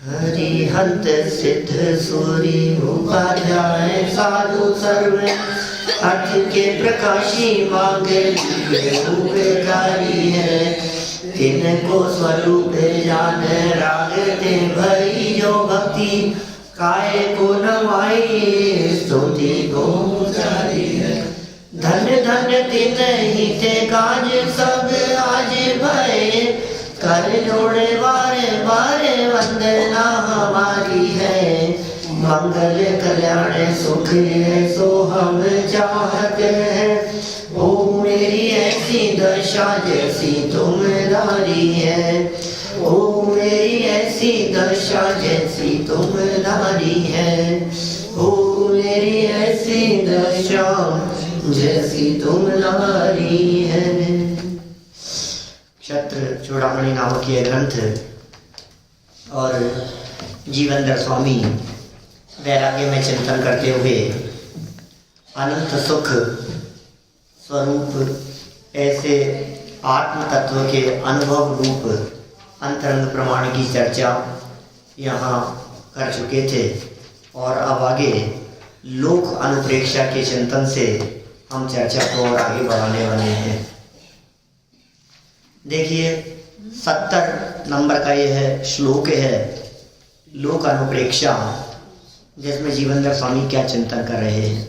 हरिहंत सिद्ध सूरी उपाध्याय साधु सर्व अर्थ के प्रकाशी मांगे उपकारी है। तिनको स्वरूप जान रागते भई जो भक्ति काय को नवाई स्तुति को जारी है। धन्य धन्य तिन ही थे काज सब आज भय कर जोड़े बारे बारे वंदना हमारी है। मंगल कल्याण सुख सो हम चाहते हैं। ओ मेरी ऐसी दशा जैसी तुम्हारी है। ओ मेरी ऐसी दशा जैसी तुम्हारी है। ओ मेरी ऐसी दशा जैसी तुम्हारी है। क्षत्र चूड़ामणि नामक यह ग्रंथ और जीवनधर स्वामी वैराग्य में चिंतन करते हुए अनंत सुख स्वरूप ऐसे आत्म तत्व के अनुभव रूप अंतरंग प्रमाण की चर्चा यहाँ कर चुके थे और अब आगे लोक अनुप्रेक्षा के चिंतन से हम चर्चा को और आगे बढ़ाने वाले हैं। देखिए 70 नंबर का यह श्लोक है लोक अनुप्रेक्षा, जिसमें जीवनधर स्वामी क्या चिंतन कर रहे हैं।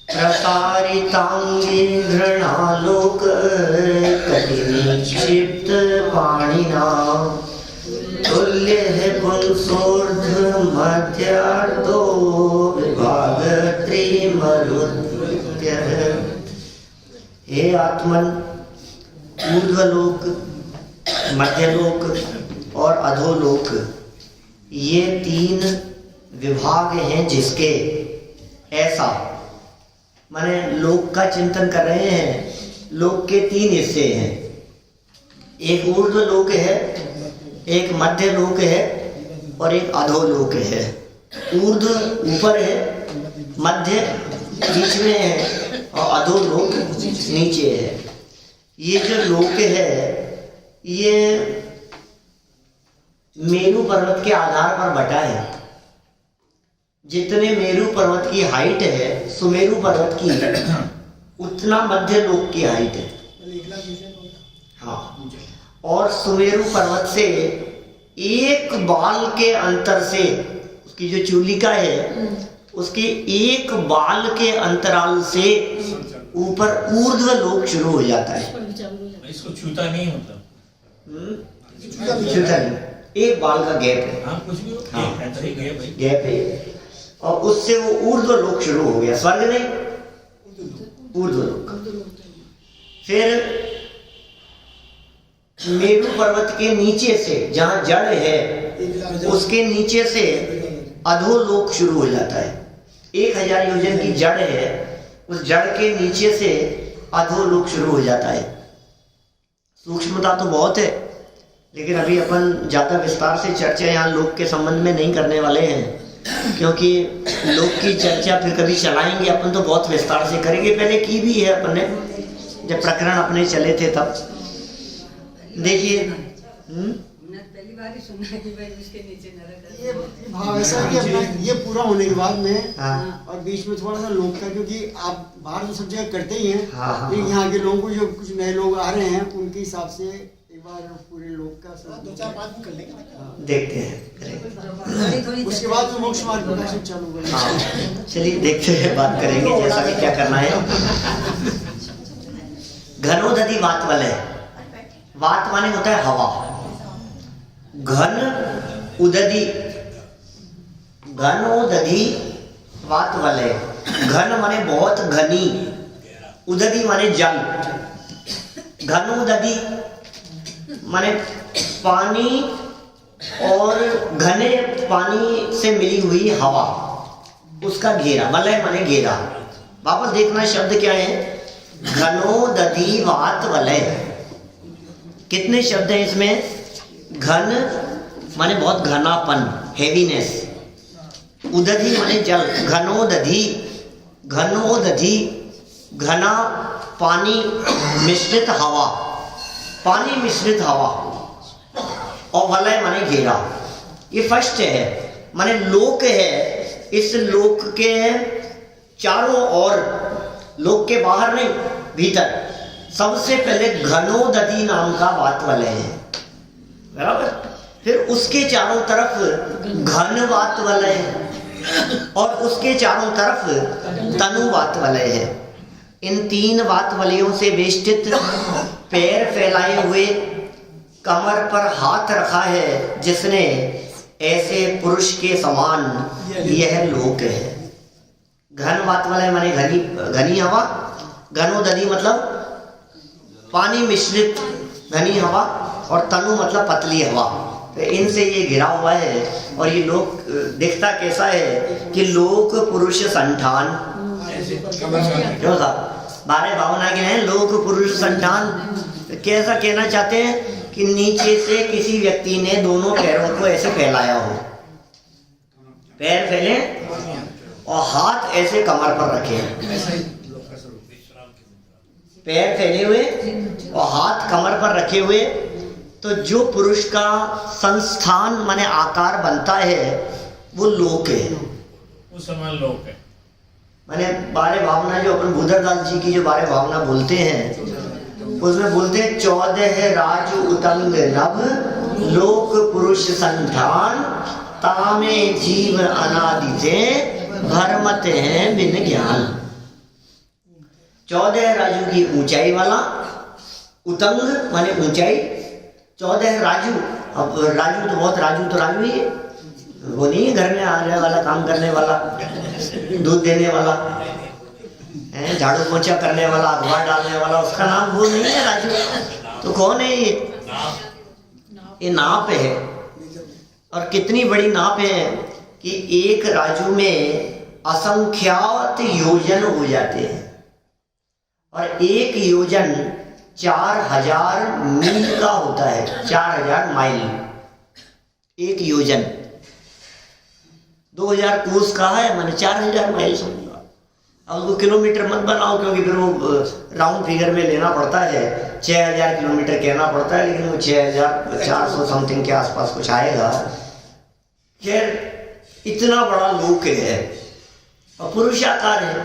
प्रसारितांगी घृणालोक कटिनिक्षिप्त पाणिना तुल्य है पुंसोर्ध मध्यार्धो विभाग त्रिमरुत्य। हे आत्मन, ऊर्ध्वलोक, मध्यलोक और अधोलोक ये 3 विभाग हैं जिसके ऐसा माने लोक का चिंतन कर रहे हैं। लोक के 3 हिस्से हैं, एक ऊर्ध्वलोक है, एक मध्य लोक है और एक अधोलोक है। ऊर्ध्व ऊपर है, मध्य बीच में है और अधोलोक नीचे है। ये जो लोक है ये मेरू पर्वत के आधार पर बटा है। जितने मेरू पर्वत की हाइट है सुमेरु पर्वत की उतना मध्य लोक की हाइट है। हाँ, और सुमेरु पर्वत से एक बाल के अंतर से उसकी जो चूलिका है उसके एक बाल के अंतराल से ऊपर ऊर्ध्व लोक शुरू हो जाता है। इसको छूता नहीं मतलब छूता नहीं, एक बाल का गैप है। हाँ, कुछ भी हाँ, गैप है और उससे वो ऊर्ध्व लोक शुरू हो गया। स्वर्ग नहीं, ऊर्ध्व लोक। फिर मेरू पर्वत के नीचे से जहां जड़ है उसके नीचे से अधोलोक शुरू हो जाता है। 1000 योजन की जड़ है, उस जड़ के नीचे से अधोलोक शुरू हो जाता है। सूक्ष्मता तो बहुत है, लेकिन अभी अपन ज्यादा विस्तार से चर्चा यहाँ लोक के संबंध में नहीं करने वाले हैं, क्योंकि लोक की चर्चा फिर कभी चलाएंगे अपन तो बहुत विस्तार से करेंगे। पहले की भी है अपन ने, जब प्रकरण अपने चले थे तब। देखिए पहली बार ही सुना है कि भाई उसके नीचे नरक ये भाव ऐसा कि अपना ये पूरा होने के बाद में हाँ। और बीच में थोड़ा सा लोक का, क्योंकि आप बाहर तो सब जगह करते ही हैं। हाँ। लेकिन यहाँ के लोगों को जो कुछ नए लोग आ रहे हैं उनके हिसाब से एक बार पूरे लोक का 2-4-5 दिन कर लेंगे, देखते हैं। उसके बाद तो मोक्ष मार्ग प्रकाशित चालू करेंगे। हाँ, चलिए देखते हैं, बात करेंगे जैसा कि क्या करना है। घनोदधि वात वलय, वात माने होता है हवा। घन उदधि, घनोदधि वात वलय। घन माने बहुत घनी, उदधि माने जल। घनोदधि माने पानी और घने पानी से मिली हुई हवा, उसका घेरा। वलय माने घेरा। वापस देखना शब्द क्या है, घनोदधि वात वलय। कितने शब्द हैं इसमें? घन माने बहुत घनापन, हेवीनेस। उदधि माने जल। घनोदधि, घनोदधि घना पानी मिश्रित हवा, पानी मिश्रित हवा। और वलय माने घेरा। ये फर्स्ट है, माने लोक है। इस लोक के चारों ओर, लोक के बाहर नहीं भीतर, सबसे पहले घनोदधि नाम का वातवलय है, बराबर। फिर उसके चारों तरफ घन वातवलय है और उसके चारों तरफ तनु वातवलय है। इन 3 वातवलयों से वेष्टित, पैर फैलाए हुए, कमर पर हाथ रखा है जिसने, ऐसे पुरुष के समान यह लोक है। घन वातवलय माने घनी हवा, घनोदधि मतलब पानी मिश्रित घनी हवा, और तनु मतलब पतली हवा। तो इनसे ये घिरा हुआ है। और ये लोक दिखता कैसा है कि लोक पुरुष संठान, जो था 12 भावना के हैं, लोक पुरुष संठान। कैसा कहना चाहते हैं कि नीचे से किसी व्यक्ति ने दोनों पैरों को ऐसे फैलाया हो, पैर फैले और हाथ ऐसे कमर पर रखे हैं, पैर फैले हुए और हाथ कमर पर रखे हुए। तो जो पुरुष का संस्थान माने आकार बनता है वो लोक है, वो समान लोक है। माने 12 भावना जो अपन भूधरदास जी की जो 12 भावना बोलते हैं, उसमें बोलते हैं 14 राजु उतंग नभ, लोक पुरुष संठान, तामे जीव अनादि से भरमत है बिन ज्ञान। 14 राजू की ऊंचाई वाला, उतंग माने ऊंचाई, 14 राजू। अब राजू तो बहुत, राजू तो राजू ही है, वो नहीं है घर में आने वाला, काम करने वाला, दूध देने वाला, झाड़ू पोछा करने वाला, अखबार डालने वाला, उसका नाम वो नहीं है राजू। तो कौन है ये नाप है। और कितनी बड़ी नाप है कि एक राजू में असंख्यात योजन हो जाते हैं, और एक योजन 4000 मील का होता है, 4000 माइल एक योजन। 2000 कोस का है, माने 4000 माइल समझो। अब उसको किलोमीटर मत बनाओ, क्योंकि फिर वो राउंड फिगर में लेना पड़ता है, 6000 किलोमीटर कहना पड़ता है, लेकिन वो 6400 समथिंग के आसपास कुछ आएगा। खैर इतना बड़ा लोक है और पुरुषाकार है,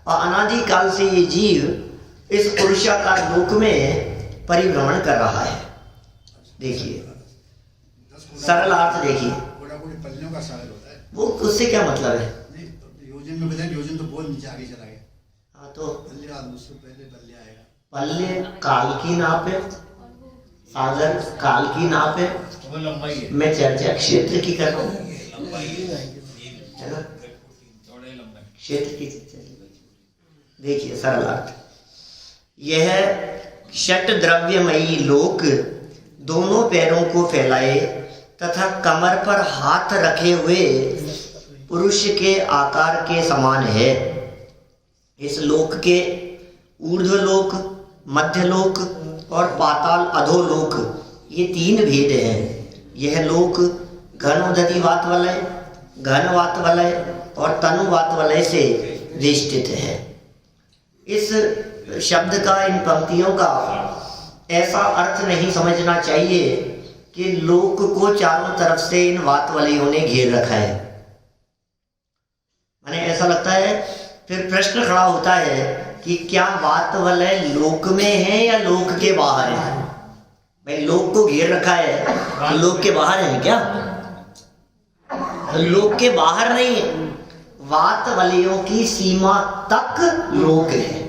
और अनादि काल से ये जीव इस पुरुषाकार लोक में परिभ्रमण कर रहा है। देखिए सरल अर्थ देखिए, वो उससे क्या मतलब है? योजन में बताएं, योजन तो बहुत नीचे आगे चला गया। हाँ तो उससे पहले पल्ले आएगा। पल्ले काल की नाप है, सागर काल की नाप है, वो लंबाई है। मैं चर्चा क्षेत्र की कर रहा हूँ, लंबाई है ना, थोड़े लंबाई क्षेत्र की। देखिए सरल अर्थ, यह षट द्रव्यमयी लोक दोनों पैरों को फैलाए तथा कमर पर हाथ रखे हुए पुरुष के आकार के समान है। इस लोक के ऊर्ध्वलोक, मध्यलोक और पाताल अधोलोक, ये 3 भेद हैं। यह लोक घनोदधि वातवलय, घन वातवलय और तनु वातवलय से वेष्टित है। इस शब्द का, इन पंक्तियों का ऐसा अर्थ नहीं समझना चाहिए कि लोक को चारों तरफ से इन वातवलयों ने घेर रखा है। माने ऐसा लगता है, फिर प्रश्न खड़ा होता है कि क्या वातवलय लोक में है या लोक के बाहर है? भाई लोक को घेर रखा है तो लोक के बाहर है क्या? लोक के बाहर नहीं है, वातवलयों की सीमा तक लोक है,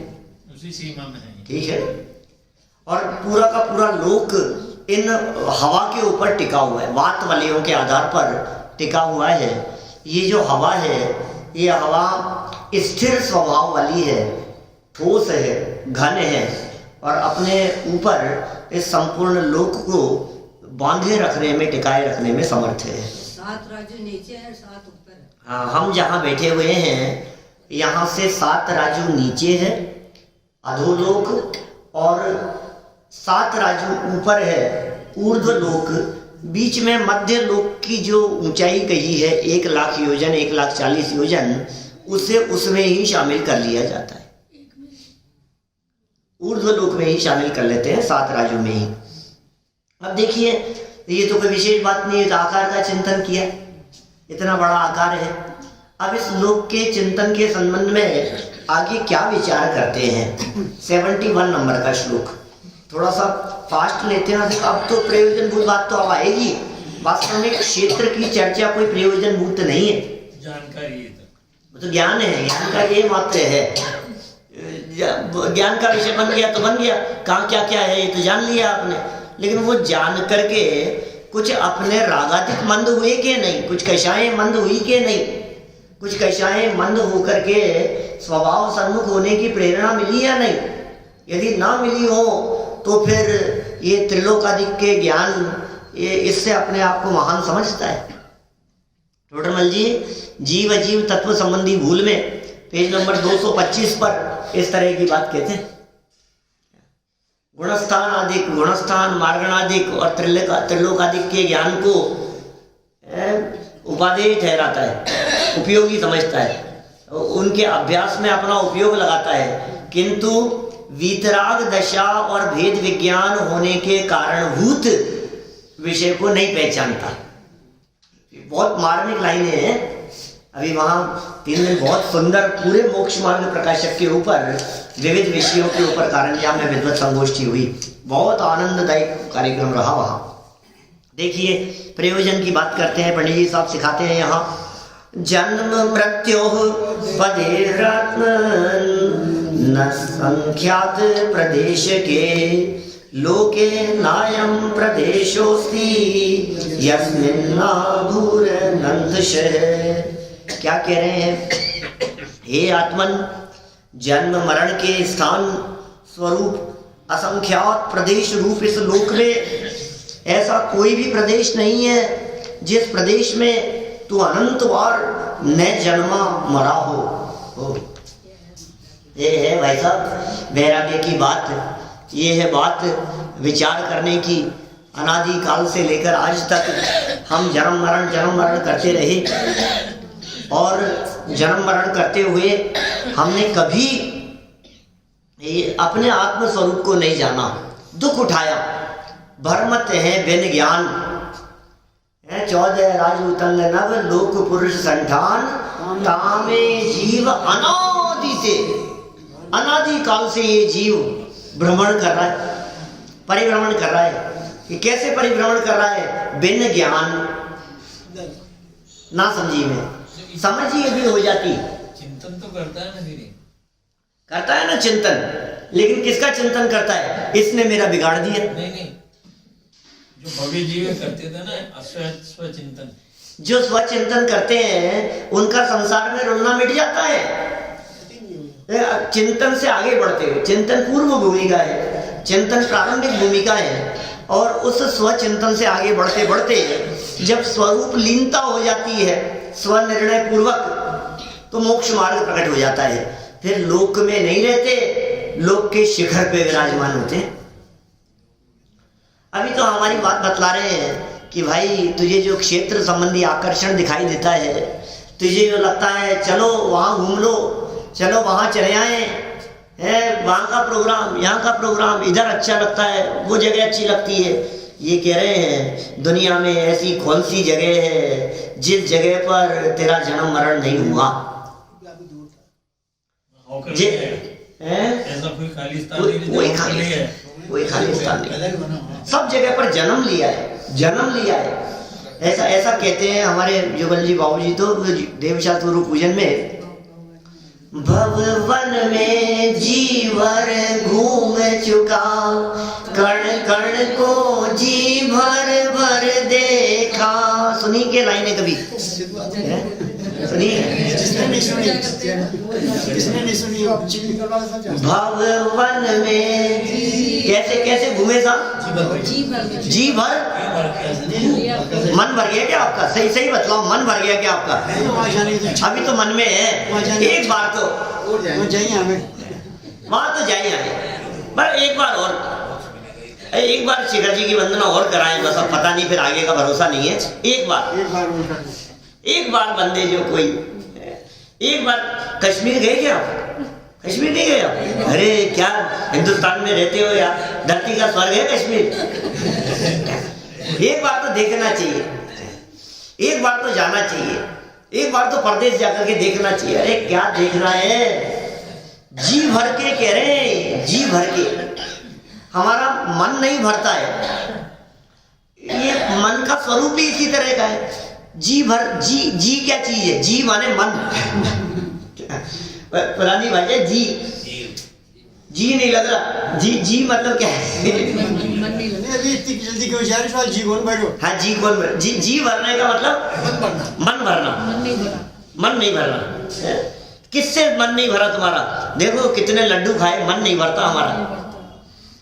उसी सीमा में है। ठीक है। और पूरा का पूरा लोक इन हवा के ऊपर टिका हुआ है, वातवलयों के आधार पर टिका हुआ है। ये जो हवा है, ये हवा स्थिर स्वभाव वाली है, ठोस है, घन है, और अपने ऊपर इस संपूर्ण लोक को बांधे रखने में, टिकाए रखने में समर्थ है। 7 राजू नीचे है, 7 ऊपर है। हाँ, हम जहाँ बैठे हुए हैं यहाँ से 7 राजू नीचे है अधोलोक, और 7 राजू ऊपर है ऊर्ध्वलोक। बीच में मध्य लोक की जो ऊंचाई कही है 1,00,000 योजन, 1,40,000 योजन, उसे उसमें ही शामिल कर लिया जाता है, ऊर्ध्वलोक में ही शामिल कर लेते हैं, 7 राजू में ही। अब देखिए ये तो कोई विशेष बात नहीं है, तो आकार का चिंतन किया, इतना बड़ा आकार है। अब इस लोक के चिंतन के संबंध में आगे क्या विचार करते हैं। 71 नंबर का श्लोक थोड़ा सा फास्ट लेते हैं। अब तो प्रयोजनभूत बात तो अब आएगी। वास्तव में क्षेत्र की चर्चा कोई प्रयोजनभूत नहीं है, जानकारी है वो तो ज्ञान है, ज्ञान का ये मात्र है। ज्ञान का विषय बन गया तो बन गया, कहाँ क्या क्या है ये तो जान लिया आपने, लेकिन वो जान करके कुछ अपने रागाधिक मंद हुए के नहीं, कुछ कषाएं मंद हुई के नहीं, कुछ कषाएं मंद होकर के स्वभाव सम्मुख होने की प्रेरणा मिली या नहीं। यदि ना मिली हो तो फिर ये त्रिलोकादिक के ज्ञान ये इससे अपने आप को महान समझता है। टोडरमल जी जीव अजीव तत्व संबंधी भूल में पेज नंबर 225 पर इस तरह की बात कहते हैं। गुणस्थान आदिक, गुणस्थान मार्गणादिक और त्रिलोकादिक के ज्ञान को उपादेय ठहराता है, उपयोगी समझता है, उनके अभ्यास में अपना उपयोग लगाता है, किंतु वीतराग दशा और भेद विज्ञान होने के कारणभूत विषय को नहीं पहचानता। बहुत मार्मिक लाइनें हैं। अभी वहाँ 3 दिन बहुत सुंदर पूरे मोक्ष मार्ग प्रकाशक के ऊपर विविध विषयों के ऊपर कारंजा में विद्वत संगोष्ठी हुई, बहुत आनंददायक कार्यक्रम रहा वहाँ। देखिए प्रयोजन की बात करते हैं, पंडित जी साहब सिखाते हैं यहाँ, जन्म मृत्यो पदेरात्म न संख्यात प्रदेश के लोके नायम प्रदेशोस्ति यस्मिन्नाधूर नंदशः। क्या कह रहे हैं, हे आत्मन, जन्म मरण के स्थान स्वरूप असंख्यात प्रदेश रूप इस लोक में ऐसा कोई भी प्रदेश नहीं है जिस प्रदेश में तू अनंत बार न जन्मा मरा हो। ये है भाई साहब वैराग्य की बात, ये है बात विचार करने की। अनादि काल से लेकर आज तक हम जन्म मरण करते रहे, और जन्म मरण करते हुए हमने कभी अपने आत्म स्वरूप को नहीं जाना, दुख उठाया। भरमत है बिन ज्ञान 14 राजूतंग नव लोक पुरुष संठान तामे जीव अनादि से, अनादि काल से ये जीव भ्रमण कर रहा है, परिभ्रमण कर रहा है। कि कैसे परिभ्रमण कर रहा है, बिन ज्ञान ना समझी में, समझ ही यदि हो जाती। चिंतन तो करता है ना धीरे, करता है ना चिंतन, लेकिन किसका चिंतन करता है, इसने मेरा बिगाड़ दिया। नहीं जो भव्य जीव करते थे ना स्वचिंतन, जो स्वचिंतन करते हैं उनका संसार में रुलना मिट जाता है। चिंतन से आगे बढ़ते हुए, चिंतन पूर्व भूमिका है, चिंतन प्रारंभिक भूमिका है, और उस स्वचिंतन से आगे बढ़ते बढ़ते जब स्वरूप लीनता हो जाती है स्वनिर्णय पूर्वक, तो मोक्ष मार्ग प्रकट हो जाता है। फिर लोक में नहीं रहते, लोक के शिखर पे विराजमान होते हैं। अभी तो हमारी बात बतला रहे हैं कि भाई तुझे जो क्षेत्र संबंधी आकर्षण दिखाई देता है, तुझे जो लगता है चलो वहाँ घूम लो, चलो वहाँ चले आए, है वहाँ का प्रोग्राम, यहाँ का प्रोग्राम, इधर अच्छा लगता है, वो जगह अच्छी लगती है। ये कह रहे हैं दुनिया में ऐसी कौन सी जगह है जिस जगह पर तेरा जन्म मरण नहीं हुआ। ऐसा कोई खाली स्थान नहीं, कोई खाली स्थान नहीं, सब जगह पर जन्म लिया है, जन्म लिया है। ऐसा कहते हैं हमारे जुगल जी बाबू जी, तो देवशास्त्र गुरु पूजन में, भवन में जीवर घूम चुका, कण कण को जी भर भर देखा। सुनी के लाइनें कभी सुनी? भवन में कैसे कैसे घूमे सा, जी भर मन भर गया क्या आपका? सही सही बतलाओ, मन भर गया क्या आपका? अभी तो मन में है, एक बार तो वहां तो जाइए पर एक बार और, एक बार शिखर जी की वंदना और कराएं, बस अब पता नहीं फिर आगे का भरोसा नहीं है। एक बार बंदे जो कोई, एक बार कश्मीर गए क्या? कश्मीर नहीं गए आप? अरे क्या हिंदुस्तान में रहते हो यार, धरती का स्वर्ग है कश्मीर। एक बार तो देखना चाहिए, एक बार तो जाना चाहिए, एक बार तो परदेश जाकर के देखना चाहिए। अरे क्या देखना है, जी भर के कह रहे हैं, जी भर के। हमारा मन नहीं भरता है, ये मन का स्वरूप भी इसी तरह का है। जी भर, जी क्या चीज है? जी माने मन। पुरानी भाषा जी नहीं लग रहा, जी मतलब क्या है? अभी इतनी जल्दी क्यों जा रही? जी कौन भरो? हाँ, जी कौन भर, जी भरने का मतलब मन भरना, मन नहीं भरना। किससे मन नहीं भरा तुम्हारा? देखो कितने लड्डू खाए, मन नहीं भरता हमारा।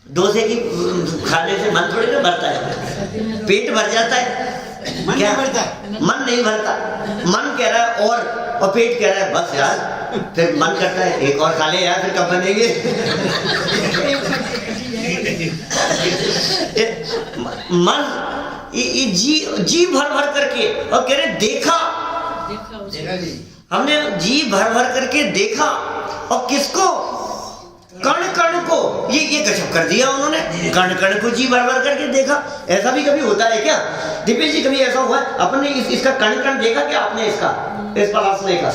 डोसे की खाने से मन थोड़ी ना भरता है, पेट भर जाता है। मन क्या? नहीं भरता, मन नहीं भरता। मन कह रहा है और पेट कह रहा है बस यार। फिर मन करता है एक और खा ले यार, फिर कब बनेंगे? मन ये जी भर भर करके, और कह रहे देखा हमने, जी भर भर करके देखा। और किसको? कण कण को। ये गजब कर दिया उन्होंने, कण कण को जी भर भर करके देखा। ऐसा भी कभी होता है क्या दीपेश जी? कभी ऐसा हुआ है अपने इसका कण कण देखा क्या आपने? इसका इस पलासने का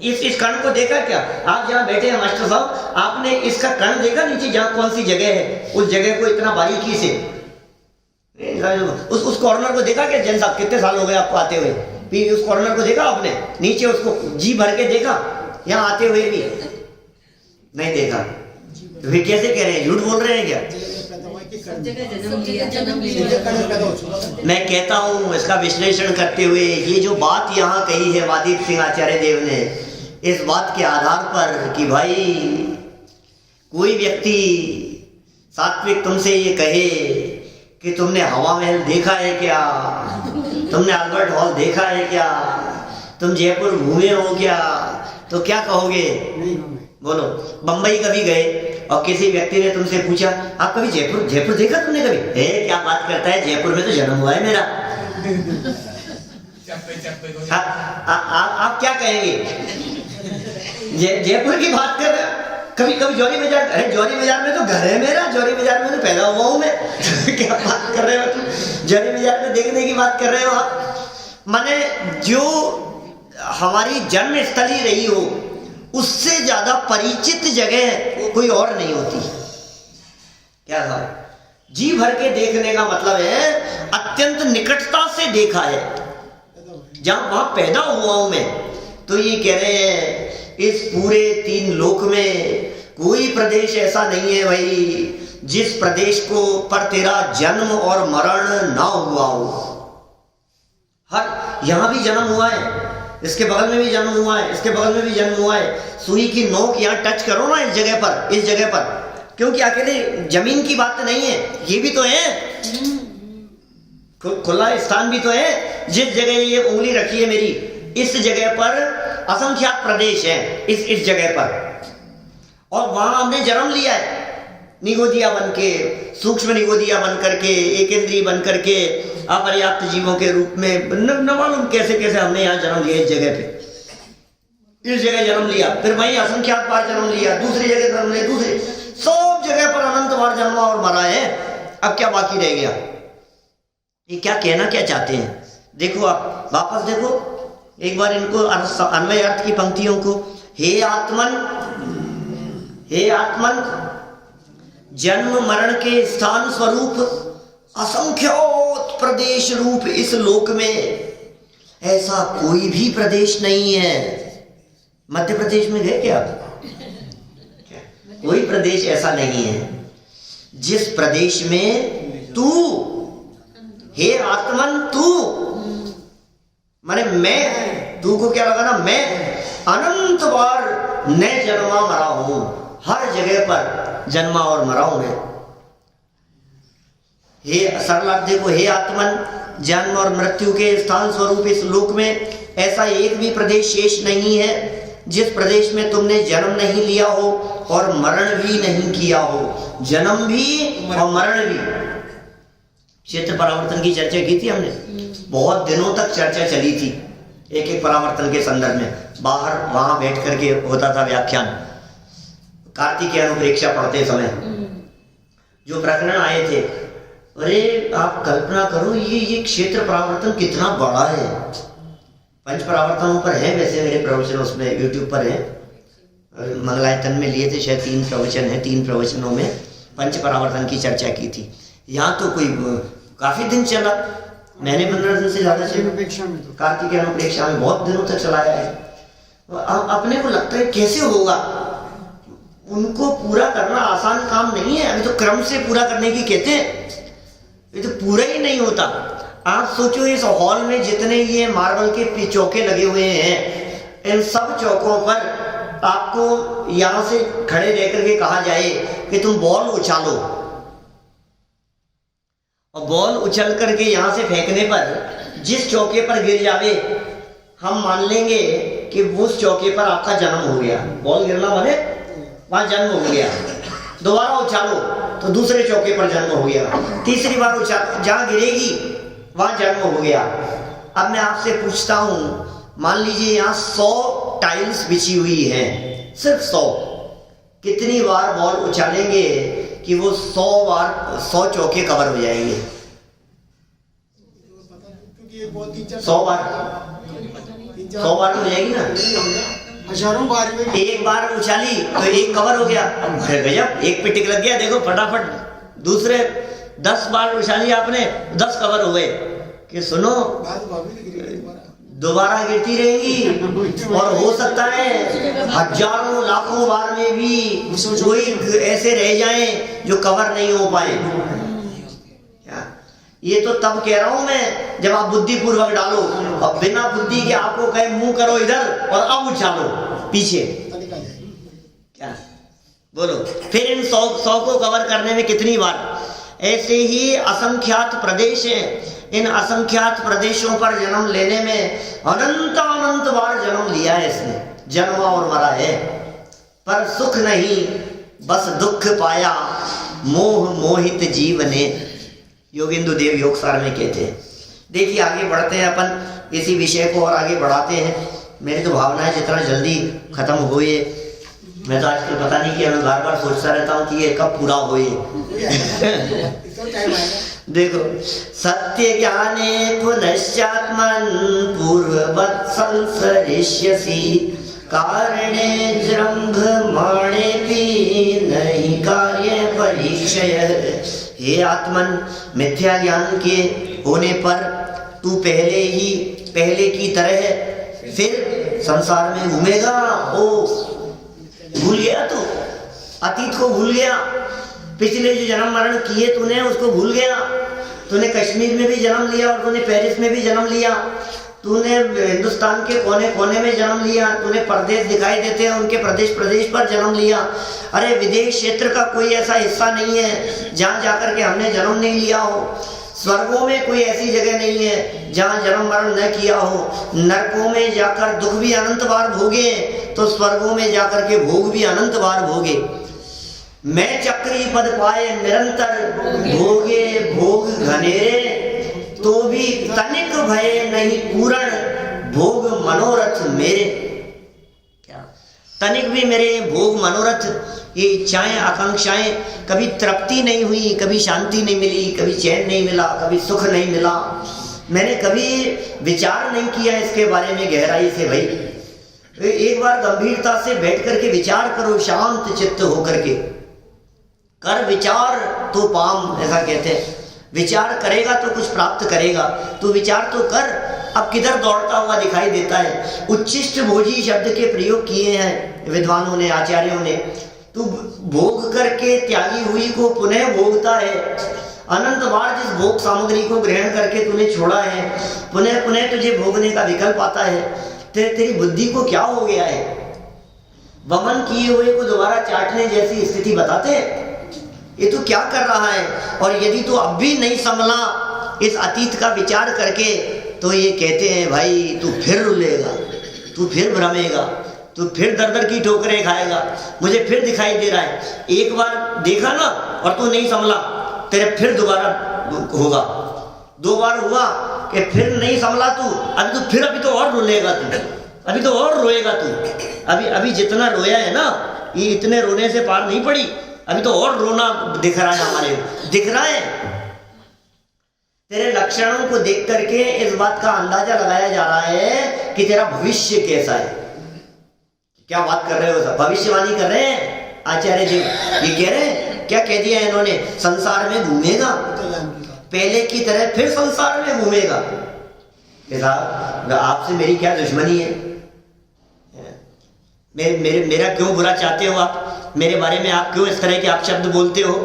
इस कण को देखा क्या? आप जहाँ बैठे हैं मास्टर साहब, आपने इसका कण देखा नीचे, जहाँ कौन सी जगह है, उस जगह को इतना बारीकी से, उस कॉर्नर को देखा क्या? जैन साहब कितने साल हो गए आपको आते हुए? उस कॉर्नर को देखा आपने? नीचे उसको जी भर के देखा? यहाँ आते हुए भी नहीं देखा। तो फिर कैसे कह रहे हैं? झूठ बोल रहे हैं क्या? मैं कहता हूँ इसका विश्लेषण करते हुए, ये जो बात यहाँ कही है वादीप सिंह आचार्य देव ने, इस बात के आधार पर कि भाई कोई व्यक्ति सात्विक तुमसे ये कहे कि तुमने हवा महल देखा है क्या, तुमने अल्बर्ट हॉल देखा है क्या, तुम जयपुर घूमे हो क्या, तो क्या कहोगे? बोलो। बंबई कभी गए और किसी व्यक्ति ने तुमसे पूछा आप कभी जयपुर देखा तुमने कभी? क्या बात करता है, जयपुर में तो जन्म हुआ है मेरा। आप क्या कहेंगे? जयपुर की बात कर रहे हो? कभी जौहरी बाजार? अरे जौहरी बाजार में तो घर है मेरा, जौहरी बाजार में तो पैदा हुआ हूं मैं। क्या बात कर रहे हो तुम? जौहरी बाजार में देखने की बात कर रहे हो आप? माने जो हमारी जन्म स्थली रही हो, उससे ज्यादा परिचित जगह कोई और नहीं होती। क्या था? जी भर के देखने का मतलब है अत्यंत निकटता से देखा है। जहां वहां पैदा हुआ हूं मैं, तो ये कह रहे हैं इस पूरे 3 लोक में कोई प्रदेश ऐसा नहीं है भाई जिस प्रदेश को पर तेरा जन्म और मरण ना हुआ हो। हर यहां भी जन्म हुआ है, इसके बगल में भी जन्म हुआ है, इसके बगल में भी जन्म हुआ है। सुई की नोक यहाँ टच करो ना इस जगह पर, क्योंकि अकेले जमीन की बात नहीं है, ये भी तो है, खुला स्थान भी तो है। जिस जगह ये उंगली रखी है मेरी, इस जगह पर असंख्यात प्रदेश है, इस जगह पर, और वहां हमने जन्म लिया है निगोदिया बन के, सूक्ष्म निगोदिया बन करके, एकेंद्रीय बन करके, अपर्याप्त जीवों के रूप में। न मालूम कैसे कैसे हमने यहाँ जन्म लिया, इस जगह पे, इस जगह जन्म लिया, फिर वहीं असंख्यात बार जन्म लिया, दूसरी जगह जन्म लिया, दूसरी, सब जगह पर अनंत बार जन्मा और मरा है। अब क्या बाकी रह गया? ये क्या कहना क्या चाहते हैं? देखो आप वापस देखो एक बार इनको अन्वय अर्थ की पंक्तियों को। हे आत्मन जन्म मरण के स्थान स्वरूप असंख्योत प्रदेश रूप इस लोक में ऐसा कोई भी प्रदेश नहीं है। मध्य प्रदेश में गए क्या? कोई प्रदेश ऐसा नहीं है जिस प्रदेश में तू, हे आत्मन तू, माने मैं, तू को क्या लगाना? मैं अनंत बार न जन्मा मरा हूं, हर जगह पर जन्मा और मरा हूं मैं। हे सरलार्थ देखो, हे आत्मन जन्म और मृत्यु के स्थान स्वरूप इस लोक में ऐसा एक भी प्रदेश शेष नहीं है जिस प्रदेश में तुमने जन्म नहीं लिया हो और मरण भी नहीं किया हो। जन्म भी और मरण भी। क्षेत्र परावर्तन की चर्चा की थी हमने, बहुत दिनों तक चर्चा चली थी एक परावर्तन के संदर्भ में। बाहर वहां बैठ करके होता था व्याख्यान, कार्तिक अनुप्रेक्षा पढ़ते समय जो प्रकरण आए थे अरे आप कल्पना करो ये क्षेत्र परावर्तन कितना बड़ा है। पंच परावर्तनों पर है वैसे मेरे प्रवचन, उसमें यूट्यूब पर है, मंगलायतन में लिए थे शायद 3 प्रवचन है, 3 प्रवचनों में पंच परावर्तन की चर्चा की थी। यहाँ तो कोई काफी दिन चला, मैंने 15 दिन से ज्यादा चला, कार्तिक अनुप्रेक्षा में बहुत दिनों तक चलाया है। अपने को लगता है कैसे होगा, उनको पूरा करना आसान काम नहीं है। अभी तो क्रम से पूरा करने की कहते हैं, ये तो पूरा ही नहीं होता। आप सोचो इस हॉल में जितने ये मार्बल के चौके लगे हुए हैं, इन सब चौकों पर आपको यहां से खड़े रह करके कहा जाए कि तुम बॉल उछालो, और बॉल उछल करके यहां से फेंकने पर जिस चौके पर गिर जावे, हम मान लेंगे कि उस चौके पर आपका जन्म हो गया। बॉल गिरना माने वहां जन्म हो गया। दोबारा उछालो तो दूसरे चौके पर जन्म हो गया। तीसरी बार उछालो, जहां गिरेगी वहां जन्म हो गया। अब मैं आपसे पूछता हूं, मान लीजिए यहाँ 100 टाइल्स बिछी हुई है, सिर्फ 100, कितनी बार बॉल उछालेंगे कि वो 100 बार 100 चौके कवर हो जाएंगे? 100 बार हो जाएगी ना, हजारों बार में। एक बार उछाली तो एक कवर हो गया, गजब, एक पे टिक लग गया। देखो फटाफट, दूसरे 10 बार उछाली आपने, 10 कवर हो गए। कि सुनो दोबारा गिरती रहेगी, और हो सकता है हजारों लाखों बार में भी कोई ऐसे रह जाए जो कवर नहीं हो पाए। ये तो तब कह रहा हूं मैं जब आप बुद्धि पूर्वक डालो, और बिना बुद्धि के आपको कहे मुंह करो इधर और अब उछालो पीछे, क्या बोलो? फिर इन 100 को कवर करने में कितनी बार? ऐसे ही असंख्यात प्रदेश हैं, इन असंख्यात प्रदेशों पर जन्म लेने में अनंत बार जन्म लिया है इसने, जन्मा और मरा है, पर सुख नहीं बस दुख पाया, मोह मोहित जीव ने। योगेंद्र देव योगसार में कहते हैं। देखिए आगे बढ़ते हैं अपन, इसी विषय को और आगे बढ़ाते हैं। मेरी तो भावना है जितना जल्दी खत्म हो ये, मैं तो आजकल पता नहीं कि मैं बार बार सोचता रहता हूँ कि ये कब पूरा हो ये। देखो, सत्य ज्ञाने पुनश्चात्मन पूर्ववत् संसरिष्यसि, कारणे जृंभमाणे भी नहीं कार्य परीक्षय। हे आत्मन, मिथ्या ज्ञान के होने पर तू पहले की तरह फिर संसार में घूमेगा। ओ भूल गया तू, अतीत को भूल गया, पिछले जो जन्म मरण किए तूने उसको भूल गया। तूने कश्मीर में भी जन्म लिया और तूने पेरिस में भी जन्म लिया, तूने हिंदुस्तान के कोने कोने में जन्म लिया, तूने प्रदेश दिखाई देते हैं उनके प्रदेश पर जन्म लिया। अरे विदेश क्षेत्र का कोई ऐसा हिस्सा नहीं है जहाँ जाकर के हमने जन्म नहीं लिया हो। स्वर्गों में कोई ऐसी जगह नहीं है जहाँ जन्म मरण न किया हो। नरकों में जाकर दुख भी अनंत बार भोगे तो स्वर्गों में जाकर के भोग भी अनंत बार भोगे। मैं चक्री पद पाए निरंतर भोगे भोग घनेरे, तो भी तनिक भय नहीं पूर्ण भोग मनोरथ मेरे। क्या तनिक भी मेरे भोग मनोरथ, ये इच्छाएं आकांक्षाएं कभी तृप्ति नहीं हुई, कभी शांति नहीं मिली, कभी चैन नहीं मिला, कभी सुख नहीं मिला। मैंने कभी विचार नहीं किया इसके बारे में गहराई से। भाई एक बार गंभीरता से बैठ करके विचार करो, शांत चित्त होकर के कर विचार तो पाम, ऐसा कहते हैं। विचार करेगा तो कुछ प्राप्त करेगा, तो विचार तो कर। अब किधर दौड़ता हुआ दिखाई देता है? उच्छिष्ट भोजी शब्द के प्रयोग किए हैं विद्वानों ने, आचार्यों ने। तू भोग करके त्यागी हुई को पुनः भोगता है। अनंत बार जिस भोग सामग्री को ग्रहण करके तूने छोड़ा है, पुनः पुनः तुझे भोगने का विकल्प आता है। तेरी बुद्धि को क्या हो गया है? वमन किए हुए को दोबारा चाटने जैसी स्थिति बताते हैं। ये तो क्या कर रहा है? और यदि तो अब भी नहीं संभला इस अतीत का विचार करके, तो ये कहते हैं भाई तू फिर रुलेगा, तू फिर भ्रमेगा, तू फिर दर दर की ठोकरें खाएगा। मुझे फिर दिखाई दे रहा है, एक बार देखा ना और तू नहीं संभला, तेरे फिर दोबारा होगा। 2 बार हुआ कि फिर नहीं संभला तू, अभी तो और रुलेगा तू, अभी तो और रोएगा तू। अभी जितना रोया है ना, ये इतने रोने से पार नहीं पड़ी, अभी तो और रोना दिख रहा है, हमारे दिख रहा है। तेरे लक्षणों को देख करके इस बात का अंदाजा लगाया जा रहा है कि तेरा भविष्य कैसा है। क्या बात कर रहे हो सब, भविष्यवाणी कर रहे हैं आचार्य जी। ये कह रहे हैं, क्या कह दिया इन्होंने, संसार में घूमेगा, पहले की तरह फिर संसार में घूमेगा। साहब आपसे मेरी क्या दुश्मनी है, मेरा क्यों बुरा चाहते हो आप, मेरे बारे में आप क्यों इस तरह के आप शब्द बोलते हो,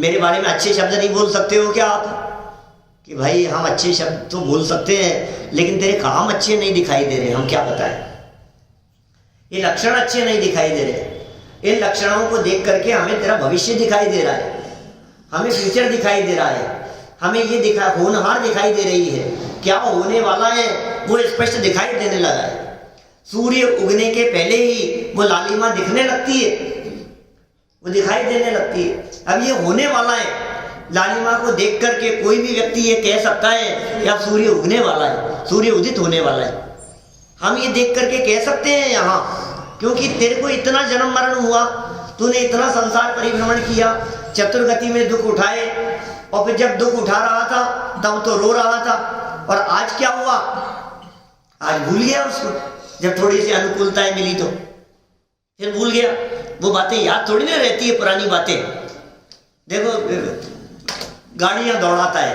मेरे बारे में अच्छे शब्द नहीं बोल सकते हो क्या आप? कि भाई हम अच्छे शब्द तो बोल सकते हैं लेकिन तेरे काम अच्छे नहीं दिखाई दे रहे, हम क्या बताएं, ये लक्षण अच्छे नहीं दिखाई दे रहे। इन लक्षणों को देख करके हमें तेरा भविष्य दिखाई दे रहा है, हमें फ्यूचर दिखाई दे रहा है, हमें ये होनहार दिखाई दे रही है, क्या होने वाला है वो स्पष्ट दिखाई देने लगा है। सूर्य उगने के पहले ही वो लालिमा दिखने लगती है, वो दिखाई देने लगती है। अब ये होने वाला है, लालिमा को देख करके कोई भी व्यक्ति ये कह सकता है कि अब सूर्य उगने वाला है, सूर्य उदित होने वाला है। हम ये देख करके कह सकते हैं यहाँ, क्योंकि तेरे को इतना जन्म मरण हुआ, तूने इतना संसार परिभ्रमण किया, चतुर्गति में दुख उठाए, और फिर जब दुख उठा रहा था तब तो रो रहा था, और आज क्या हुआ, आज भूल गया उसको। जब थोड़ी सी अनुकूलताएं मिली तो फिर भूल गया। वो बातें याद थोड़ी ना रहती है, पुरानी बातें। देखो गाड़ियां दौड़ाता है,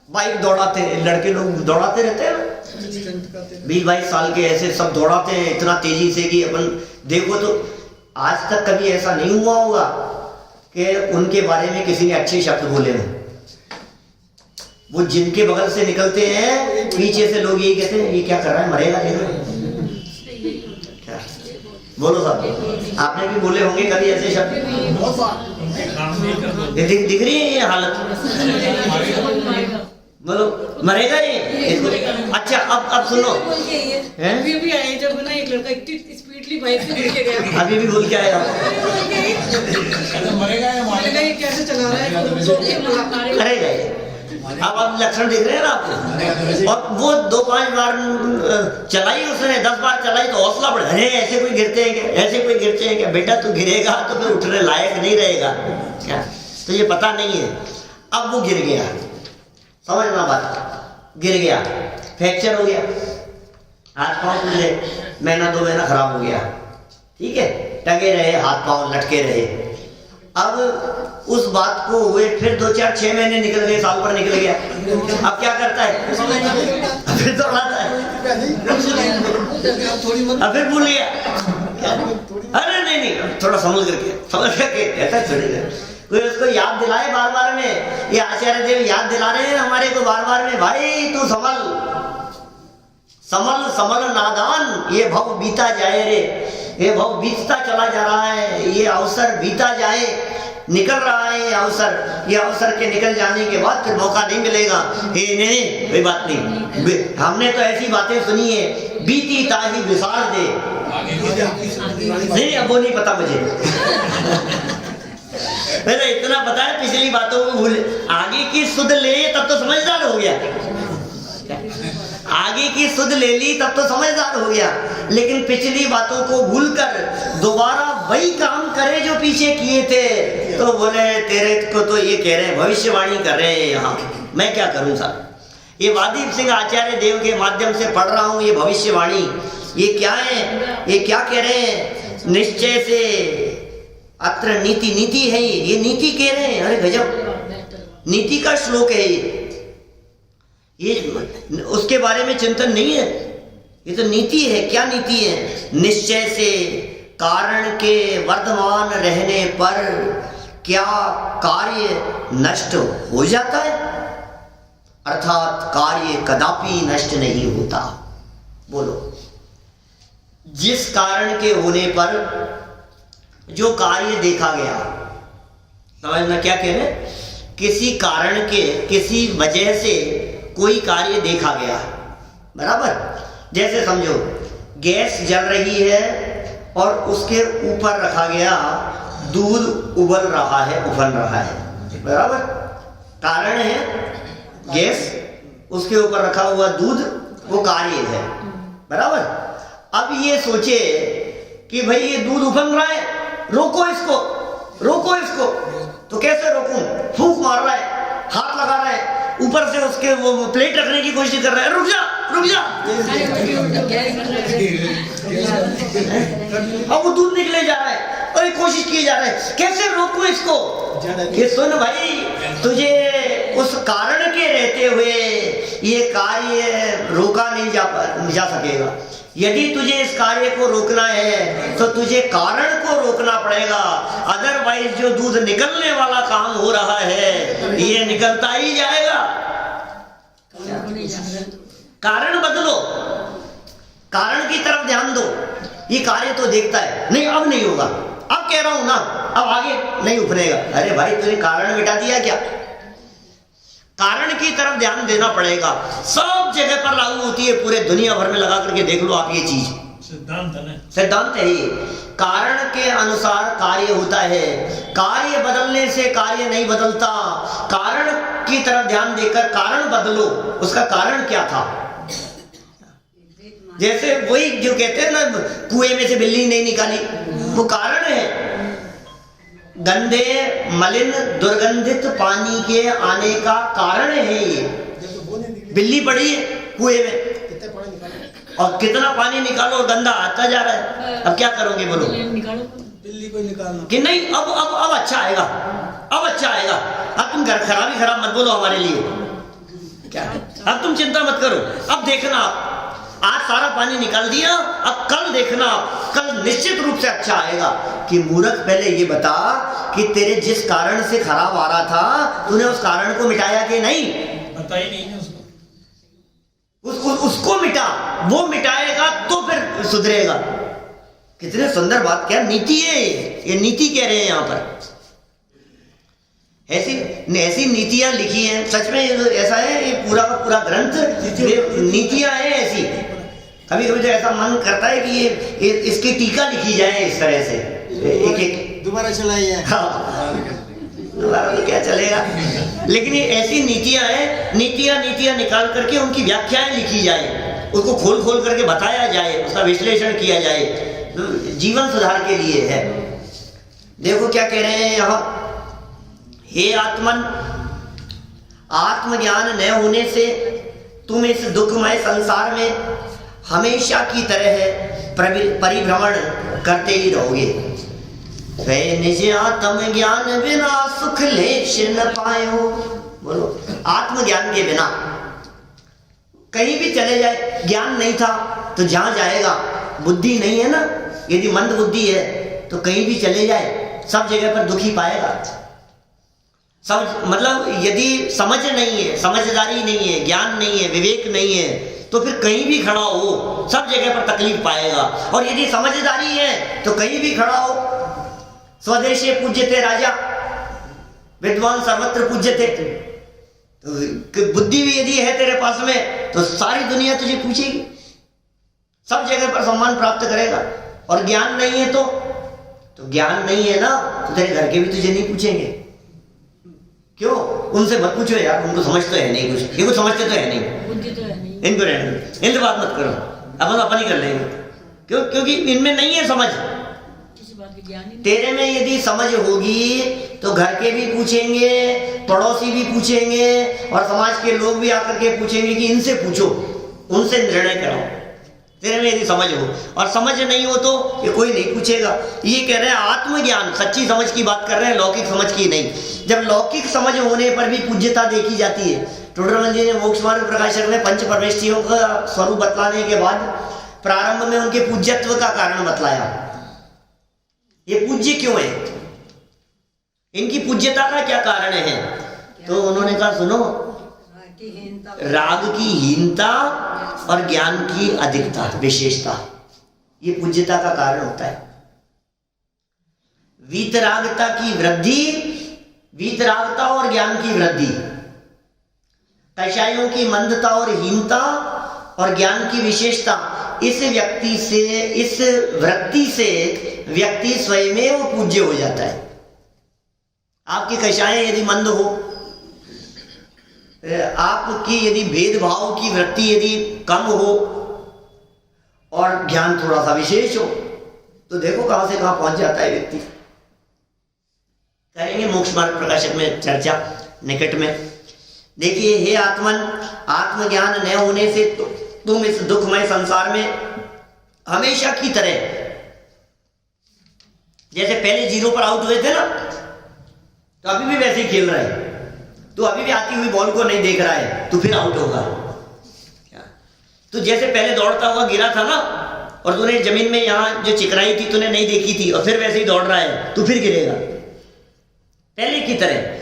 बाइक दौड़ाते हैं, लड़के लोग दौड़ाते रहते हैं ना, 20-22 साल के ऐसे सब दौड़ाते हैं इतना तेजी से कि अपन देखो तो आज तक कभी ऐसा नहीं हुआ होगा कि उनके बारे में किसी ने अच्छे शब्द बोले हों। वो जिनके बगल से निकलते हैं पीछे से लोग यही कहते हैं, ये क्या कर रहा है, मरेगा नहीं। बोलो साहब, आपने भी बोले होंगे कभी ऐसे शब्द, दिख रही है ये हालत, बोलो मरेगा ये। अच्छा अब सुनो, अभी भी आए जब ना एक लड़का इतनी स्पीडली बाइक से गिर के गया, अभी भी बोल के आया, मरेगा ये कैसे चला रहा है, मरेगा। अब लक्षण दिख रहे हैं ना आपको। और वो 2-5 बार चलाई उसने, 10 बार चलाई तो हौसला बढ़, अरे ऐसे कोई गिरते हैं क्या, ऐसे कोई गिरते हैं क्या, बेटा तू गिरेगा तो फिर उठने लायक नहीं रहेगा क्या, तो ये पता नहीं है। अब वो गिर गया, समझना बात, गिर गया, फ्रैक्चर हो गया, हाथ पांव टूटे, महीना 2 महीना खराब हो गया, ठीक है, टंगे रहे, हाथ पांव लटके रहे। अब उस बात को हुए फिर 2-4-6 महीने निकल गए, साल भर निकल गया, अब क्या करता है, फिर दौड़ाता है, अब फिर भूल गया, अरे नहीं थोड़ा समझ करके ऐसा छोड़ेगा कोई, उसको याद दिलाए बार बार में। ये आचार्य देव याद दिला रहे हैं हमारे को बार बार में, भाई तू समल नादान, ये भव बीता जाए रे, ये भव बीतता चला जा रहा है, ये अवसर बीता जाए, निकल रहा है ये अवसर के निकल जाने के बाद फिर मौका नहीं मिलेगा। नहीं कोई बात नहीं, हमने तो ऐसी बातें सुनी है, बीती ताही विसार दे, नहीं अब वो नहीं पता मुझे मैंने इतना पता है पिछली बातों को भूल, आगे की सुध ले तब तो समझदार हो गया, आगे की सुध ले ली तब तो समझदार हो गया, लेकिन पिछली बातों को भूलकर दोबारा वही काम करे जो पीछे किए थे, तो बोले तेरे को तो ये कह रहे हैं, भविष्यवाणी कर रहे हैं यहाँ, मैं क्या करूं साहब। ये वादीप सिंह आचार्य देव के माध्यम से पढ़ रहा हूं, ये भविष्यवाणी, ये क्या है, ये क्या कह रहे हैं, निश्चय से अत्र नीति है, ये नीति कह रहे हैं। अरे गजब, नीति का श्लोक है ये उसके बारे में चिंतन नहीं है, ये तो नीति है। क्या नीति है, निश्चय से कारण के वर्तमान रहने पर क्या कार्य नष्ट हो जाता है, अर्थात कार्य कदापि नष्ट नहीं होता। बोलो, जिस कारण के होने पर जो कार्य देखा गया, समझना क्या कह रहे, किसी कारण के, किसी वजह से कोई कार्य देखा गया, बराबर। जैसे समझो गैस जल रही है और उसके ऊपर रखा गया दूध उबल रहा है, उबल रहा है, बराबर। कारण है गैस, उसके ऊपर रखा हुआ दूध, वो कार्य है, बराबर। अब ये सोचे कि भाई ये दूध उबल रहा है, रोको इसको, रोको इसको, तो कैसे रोकूं, फूंक मार रहा है, हाथ लगा रहा है, ऊपर से उसके वो प्लेट रखने की कोशिश कर रहा है, रुक जा रुक जा, अरे उल्टी उल्टी गैर कर रहे हैं। और वो दूध निकले जा रहा है और ये कोशिश किए जा रहा है कैसे रोकूं इसको। ये सुन भाई, तुझे उस कारण के रहते हुए ये कार्य रोका नहीं जा सकेगा। यदि तुझे इस कार्य को रोकना है तो तुझे कारण को रोकना पड़ेगा, अदरवाइज जो दूध निकलने वाला काम हो रहा है ये निकलता ही जाएगा। कारण बदलो, कारण की तरफ ध्यान दो। ये कार्य तो देखता है, नहीं अब नहीं होगा, अब कह रहा हूं ना, अब आगे नहीं उभरेगा। अरे भाई तूने कारण मिटा दिया क्या? कारण की तरफ ध्यान देना पड़ेगा। सब जगह पर लागू होती है, पूरे दुनिया भर में लगा करके देख लो आप ये चीज, सिद्धांत है ना, सिद्धांत है ये। कारण के अनुसार कार्य होता है, कार्य बदलने से कार्य नहीं बदलता। कारण की तरफ ध्यान देकर कारण बदलो, उसका कारण क्या था। जैसे वही जो कहते हैं ना, कुएं में से बिल्ली नहीं निकाली, वो कारण है। गंदे मलिन दुर्गंधित पानी के आने का कारण है ये। बिल्ली पड़ी है कुएं में और कितना पानी निकालो और गंदा आता जा रहा है, अब क्या करोगे बोलो। बिल्ली को निकालना कि नहीं अब अच्छा आएगा, अब अच्छा आएगा, अब तुम घर खराब मत बोलो हमारे लिए, क्या अब तुम चिंता मत करो, अब देखना आज सारा पानी निकाल दिया, अब कल देखना, कल निश्चित रूप से अच्छा आएगा। कि मूर्ख पहले ये बता कि तेरे जिस कारण से खराब आ रहा था तूने उस कारण को मिटाया कि नहीं? पता ही नहीं है उसको। उसको मिटा, वो मिटाएगा तो फिर सुधरेगा। कितने सुंदर बात, क्या नीति है ये नीति कह रहे हैं यहाँ पर। ऐसी नीतियां लिखी हैं, सच में ऐसा है, ये पूरा का पूरा ग्रंथ नीतियां हैं ऐसी। कभी कभी तो ऐसा मन करता है कि ये इसकी टीका लिखी जाए इस तरह से, एक दोबारा चलाई है। हाँ, दोबारा तो क्या चलेगा, लेकिन ये ऐसी नीतियां हैं, नीतियां निकाल करके उनकी व्याख्याएं लिखी जाए, उसको खोल करके बताया जाए, उसका विश्लेषण किया जाए, जीवन सुधार के लिए है। देखो क्या कह रहे हैं यहाँ, हे आत्मन, आत्मज्ञान न होने से तुम इस दुखमय संसार में हमेशा की तरह परिभ्रमण करते ही रहोगे। वे निज आत्म ज्ञान बिना सुख लेश न पायो। बोलो, आत्मज्ञान के बिना कहीं भी चले जाए, ज्ञान नहीं था तो जहां जाएगा, बुद्धि नहीं है ना, यदि मंद बुद्धि है तो कहीं भी चले जाए सब जगह पर दुखी पाएगा। सब मतलब यदि समझ नहीं है, समझदारी नहीं है, ज्ञान नहीं है, विवेक नहीं है, तो फिर कहीं भी खड़ा हो सब जगह पर तकलीफ पाएगा। और यदि समझदारी है तो कहीं भी खड़ा हो, स्वदेशे पूज्यते राजा, विद्वान सर्वत्र पूज्यते। तो बुद्धि भी यदि है तेरे पास में तो सारी दुनिया तुझे पूछेगी, सब जगह पर सम्मान प्राप्त करेगा। और ज्ञान नहीं है तो ज्ञान नहीं है ना, तो तेरे घर के भी तुझे नहीं पूछेंगे। क्यों? उनसे मत पूछो यार, उनको समझ तो है नहीं कुछ, ये कुछ समझते तो है नहीं, बुद्धि तो है नहीं, इनको रहने दो, इनसे बात मत करो, अपन ही कर लेंगे। क्यों? क्योंकि इनमें नहीं है समझ, किसी बात की ज्ञान ही नहीं। तेरे में यदि समझ होगी तो घर के भी पूछेंगे, पड़ोसी भी पूछेंगे, और समाज के लोग भी आकर के पूछेंगे कि इनसे पूछो, उनसे निर्णय कराओ। तेरे में यदि समझ हो, और समझ नहीं हो तो ये कोई नहीं पूछेगा। ये कह रहे हैं आत्मज्ञान, सच्ची समझ की बात कर रहे हैं, लौकिक समझ की नहीं। जब लौकिक समझ होने पर भी पूज्यता देखी जाती है, टोडरमल जी ने मोक्ष मार्ग प्रकाशक में पंच परमेष्ठियों का स्वरूप बतलाने के बाद प्रारंभ में उनके पूज्यत्व का कारण बतलाया। ये पूज्य क्यों है, इनकी पूज्यता का क्या कारण है? तो उन्होंने कहा सुनो, राग की हीनता और ज्ञान की अधिकता, विशेषता, ये पूज्यता का कारण होता है। वीतरागता की वृद्धि, वीतरागता और ज्ञान की वृद्धि, कषायों की मंदता और हीनता और ज्ञान की विशेषता, इस व्यक्ति से, इस वृत्ति से व्यक्ति स्वयं वो पूज्य हो जाता है। आपकी कषाएं यदि मंद हो, आपकी यदि भेदभाव की वृत्ति यदि कम हो और ज्ञान थोड़ा सा विशेष हो, तो देखो कहां से कहां पहुंच जाता है व्यक्ति। करेंगे मोक्ष मार्ग प्रकाशक में चर्चा निकट में। देखिए हे आत्मन, आत्मज्ञान न होने से तुम इस दुखमय संसार में हमेशा की तरह, जैसे पहले 0 पर आउट हुए थे ना, तो अभी भी वैसे ही खेल रहा है। तो अभी भी आती हुई बॉल को नहीं देख रहा है तो फिर आउट होगा। तो जैसे पहले दौड़ता हुआ गिरा था ना, और तूने जमीन में यहाँ जो चिकनाई थी तूने नहीं देखी थी, और फिर वैसे ही दौड़ रहा है तो फिर गिरेगा। पहले की तरह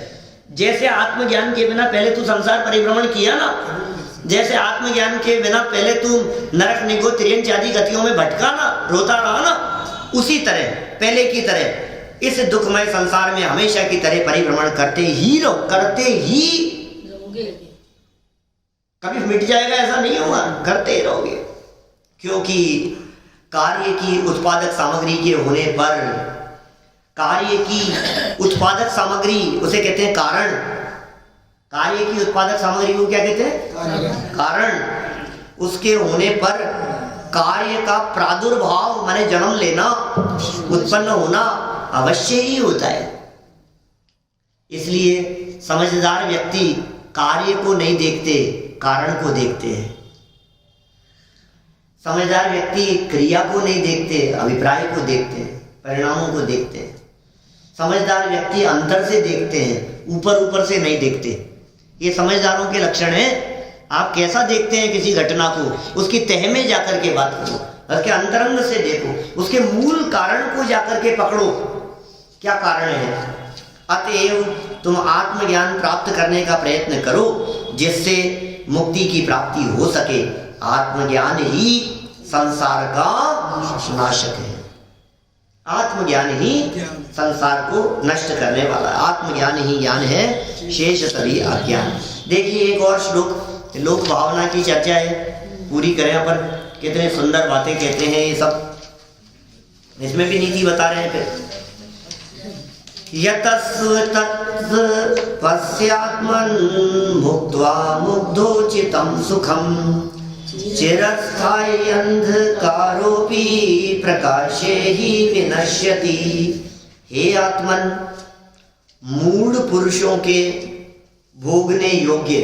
जैसे आत्मज्ञान के बिना पहले तू संसार परिभ्रमण किया ना, जैसे आत्मज्ञान के बिना पहले तू नरक निगो तिर्यंच आदि गतियों में भटका ना, रोता रहा ना, उसी तरह पहले की तरह इस दुखमय संसार में हमेशा की तरह परिभ्रमण करते ही रहो, करते ही कभी मिट जाएगा ऐसा नहीं होगा, करते ही रहोगे। क्योंकि कार्य की उत्पादक सामग्री के होने पर, कार्य की उत्पादक सामग्री उसे कहते हैं कारण। कार्य की उत्पादक सामग्री को क्या कहते हैं? कारण। उसके होने पर कार्य का प्रादुर्भाव माने जन्म लेना, उत्पन्न होना अवश्य ही होता है। इसलिए समझदार व्यक्ति कार्य को नहीं देखते, कारण को देखते हैं। समझदार व्यक्ति क्रिया को नहीं देखते, अभिप्राय को देखते हैं, परिणामों को देखते हैं। समझदार व्यक्ति अंतर से देखते हैं, ऊपर ऊपर से नहीं देखते। ये समझदारों के लक्षण है। आप कैसा देखते हैं किसी घटना को, उसकी तह में जाकर के बात करो, उसके अंतरंग से देखो, उसके मूल कारण को जाकर के पकड़ो, क्या कारण है। अतएव तुम आत्मज्ञान प्राप्त करने का प्रयत्न करो जिससे मुक्ति की प्राप्ति हो सके। आत्मज्ञान ही संसार का नाशक है। आत्मज्ञान ही संसार को नष्ट करने वाला है। आत्मज्ञान ही ज्ञान है, शेष सभी अज्ञान। देखिए एक और श्लोक, लोक भावना की चर्चा है, पूरी करें अपन। कितने सुंदर बातें कहते हैं ये सब, इसमें भी नीति बता रहे हैं। फिर यतस्व तत्व पश्यात्मन् भुक्त्वा मुग्धोचितं सुखम् चिरस्थायी अंधकारोपि प्रकाशे ही विनश्यति। हे आत्मन, मूढ़ पुरुषों के भोगने योग्य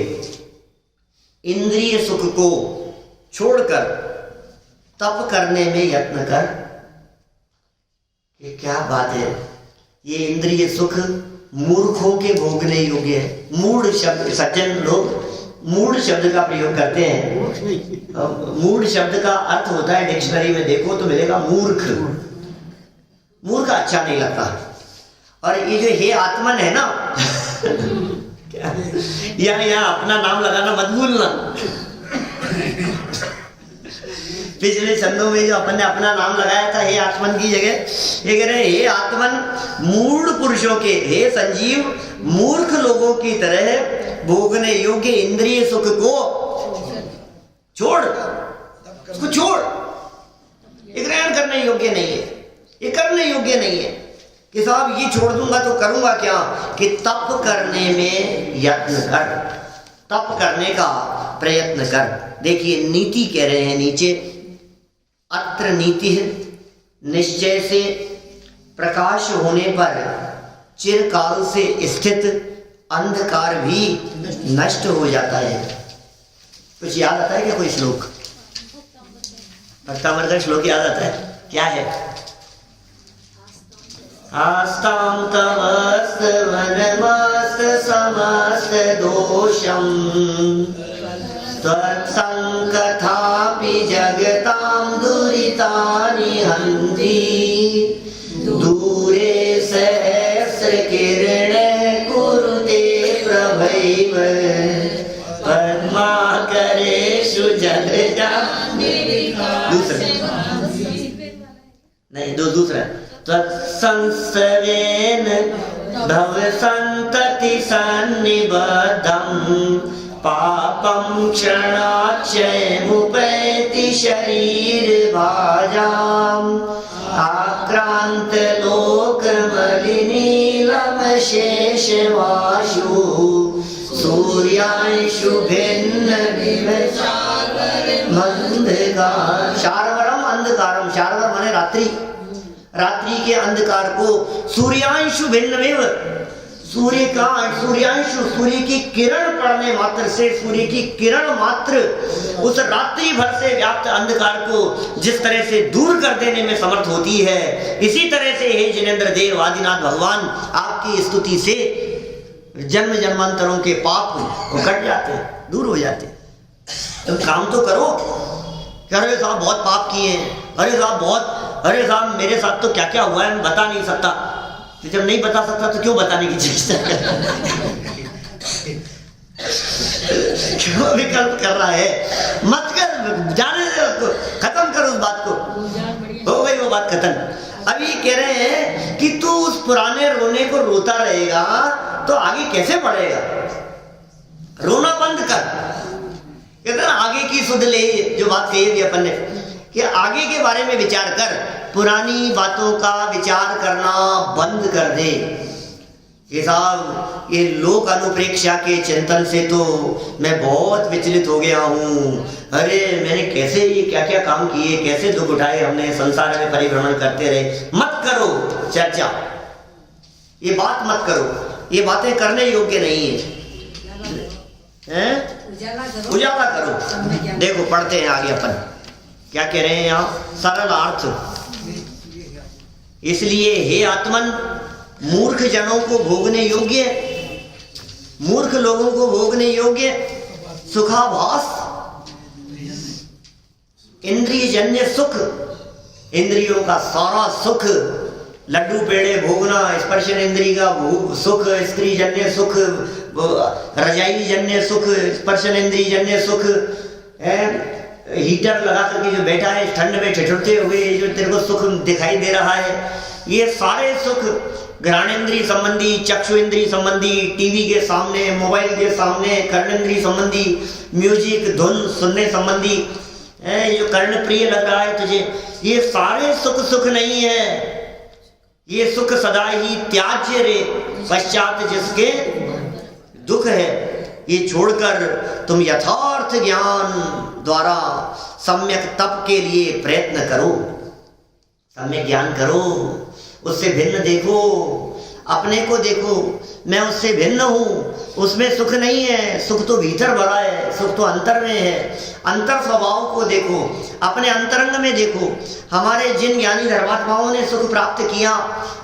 इंद्रिय सुख को छोड़कर तप करने में यत्न कर। ये क्या बात है। ये इंद्रिय सुख मूर्खों के भोगने योग्य है। मूढ़ शब्द, सज्जन लोग मूढ़ शब्द का प्रयोग करते हैं। मूढ़ शब्द का अर्थ होता है, डिक्शनरी में देखो तो मिलेगा मूर्ख। मूर्ख अच्छा नहीं लगता। और ये जो हे आत्मन है ना यहाँ अपना नाम लगाना मत भूलना। पिछले छंदों में जो अपन ने अपना नाम लगाया था हे आत्मन की जगह, ये कह रहे हे आत्मन, मूढ़ पुरुषों के, हे संजीव, मूर्ख लोगों की तरह भोगने योग्य इंद्रिय सुख को छोड़, उसको छोड़। ये ग्रहण करने योग्य नहीं है, ये करने योग्य नहीं है कि साहब ये छोड़ दूंगा तो करूंगा क्या, कि तप करने में यत्न कर, तप करने का प्रयत्न कर। देखिए नीति कह रहे हैं नीचे, अत्र नीति है निश्चय से प्रकाश होने पर चिरकाल से स्थित अंधकार भी नष्ट हो जाता है। कुछ याद आता है क्या, कोई श्लोक, भक्तामृत श्लोक याद आता है? क्या है? आस्तां तमस्त वनमस्त समस्त दोषम् त्वत्संकथापि जगतां दुरितानि हन्ति दूरे सहस्रकिरणे कुरुते प्रभैव पद्माकरेषु जलजा। दूसरा त्वत्संस्तवेन भवसन्तति सन्निबद्धम् पापं क्षणाक्षयमुपैति शरीरभाजाम् आक्रान्तलोकमलिनीलमशेषवाशु सूर्यांशु भिन्न मंधकार। शार्वरम अंधकारम, शार्वर माने रात्रि, रात्रि के अंधकार को सूर्यांशु भिन्नमेव, सूर्यांशु, सूर्य की किरण पड़ने मात्र से, सूर्य की किरण मात्र उस रात्रि भर से व्याप्त अंधकार को जिस तरह से दूर कर देने में समर्थ होती है, इसी तरह से हे जिनेंद्र देव आदिनाथ भगवान आपकी स्तुति से जन्म जन्मांतरों के पाप वो कट जाते हैं, दूर हो जाते हैं। तुम काम तो करो। अरे साहब बहुत पाप किए हैं, अरे साहब मेरे साथ तो क्या क्या हुआ है मैं बता नहीं सकता। तो जब नहीं बता सकता तो क्यों बताने की चेष्टा क्यों विकल्प कर रहा है? मत कर, जाने दे उसको, खत्म कर उस बात को, हो गई वो बात खत्म। अब ये कह रहे हैं कि तू उस पुराने रोने को रोता रहेगा तो आगे कैसे बढ़ेगा? रोना बंद कर। कहते ना आगे की सुध ले, जो बात कही थी अपन ने कि आगे के बारे में विचार कर, पुरानी बातों का विचार करना बंद कर दे। ये साहब ये लोक अनुप्रेक्षा के चिंतन से तो मैं बहुत विचलित हो गया हूँ। अरे मैंने कैसे ये क्या क्या काम किए, कैसे दुख उठाए हमने, संसार में परिभ्रमण करते रहे। मत करो चर्चा, ये बात मत करो, ये बातें करने योग्य नहीं है। उजाला करो। देखो पढ़ते हैं आगे अपन क्या कह रहे हैं यहाँ, सरल अर्थ। इसलिए हे आत्मन, मूर्ख जनों को भोगने योग्य, मूर्ख लोगों को भोगने योग्य सुखाभास, इंद्रिय जन्य सुख, इंद्रियों का सारा सुख, लड्डू पेड़े भोगना, स्पर्शन इंद्रिय का सुख, स्त्री जन्य सुख, रजाई जन्य सुख, स्पर्शन इंद्रिय जन्य सुख, हीटर लगा करके जो बैठा है ठंड में ठिठुरते हुए जो तेरे को सुख दिखाई दे रहा है, ये सारे सुख घ्राणेन्द्रिय संबंधी, चक्षु इंद्रिय संबंधी, टीवी के सामने, मोबाइल के सामने, कर्णेन्द्रिय संबंधी, म्यूजिक धुन सुनने संबंधी, जो कर्ण प्रिय लग रहा है तुझे, ये सारे सुख सुख नहीं है। ये सुख सदा ही त्याज्य रे, पश्चात जिसके दुख है। ये छोड़कर तुम यथार्थ ज्ञान द्वारा सम्यक तप के लिए प्रयत्न करो, सम्यक ज्ञान करो, उससे भिन्न देखो, अपने को देखो, मैं उससे भिन्न हूँ, उसमें सुख नहीं है, सुख तो भीतर भरा है, सुख तो अंतर में है। अंतर स्वभाव को देखो, अपने अंतरंग में देखो। हमारे जिन ज्ञानी धर्मात्माओं ने सुख प्राप्त किया,